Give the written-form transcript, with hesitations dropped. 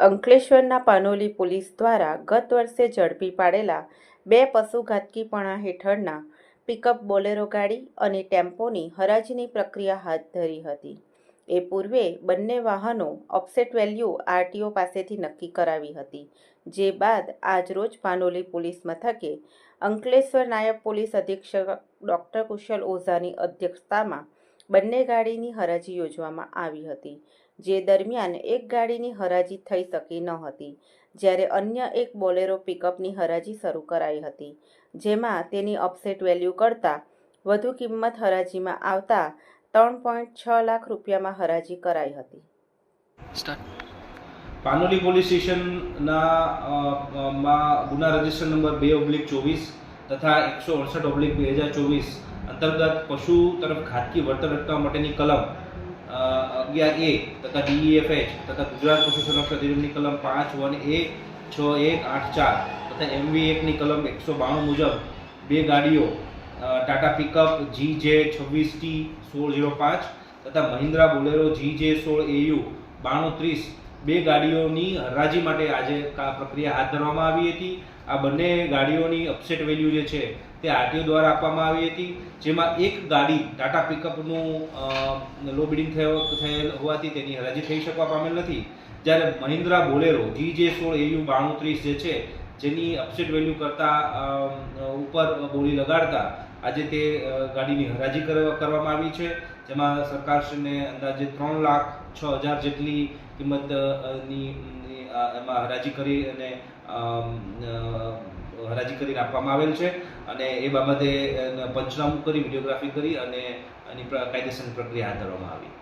અંકલેશ્વરના પાનોલી પોલીસ દ્વારા ગત વર્ષે ઝડપી પાડેલા 2 પશુઘાતકીપણા હેઠળના પિકઅપ બોલેરો ગાડી અને ટેમ્પોની હરાજીની પ્રક્રિયા હાથ ધરી હતી. એ પૂર્વે બંને વાહનો ઓફસેટ વેલ્યુ આરટીઓ પાસેથી નક્કી કરાવી હતી. જે બાદ આજરોજ પાનોલી પોલીસ મથકે અંકલેશ્વર નાયબ પોલીસ અધિક્ષક ડૉક્ટર કુશલ ઓઝાની અધ્યક્ષતામાં બંને ગાડીની હરાજી યોજવામાં આવી હતી. જે દરમિયાન એક ગાડીની હરાજી થઈ શકી ન હતી, જ્યારે અન્ય એક બોલેરો પિકઅપની હરાજી શરૂ કરાઈ હતી, જેમાં તેની ઓફસેટ વેલ્યુ કરતાં વધુ કિંમત હરાજીમાં આવતા 3.6 લાખ રૂપિયામાં હરાજી કરાઈ હતી. પાનોલી પોલીસ સ્ટેશનના માં ગુના રજિસ્ટર નંબર 2/24 તથા 168/2024 અંતર્ગત પશુ તરફ ઘાતકી વર્તન અટકાવવા માટેની કલમ 11A તથા DEFH તથા ગુજરાત પશુ સંરક્ષણ અધિનિયમની કલમ 5(1)A 6184 તથા MV એક્ટની કલમ 192 મુજબ 2 ગાડીઓ ટાટા પિકઅપ GJ 26T 1605 તથા મહિન્દ્રા બોલેરો GJ 16AU 9230 2 ગાડીઓની હરાજી માટે આજે પ્રક્રિયા હાથ ધરવામાં આવી હતી. આ બંને ગાડીઓની અપસેટ વેલ્યુ જે છે તે આરટીઓ દ્વારા આપવામાં આવી હતી, જેમાં એક ગાડી ટાટા પિકઅપનું લો બિડિંગ થયેલ હોવાથી તેની હરાજી થઈ શકવા પામેલ નથી, જ્યારે મહિન્દ્રા બોલેરો GJ 16AU 9230 જે છે જેની અપસેટ વેલ્યુ કરતાં ઉપર બોલી લગાડતા આજે તે ગાડીની હરાજી કરવામાં આવી છે, જેમાં સરકારશ્રીને અંદાજે 3,06,000 જેટલી કિંમતની એમાં હરાજી કરી અને હરાજી કરીને આપવામાં આવેલ છે. અને એ બાબતે પંચનામું કરી વિડીયોગ્રાફી કરી અને એની કાયદેસરની પ્રક્રિયા હાથ ધરવામાં આવી.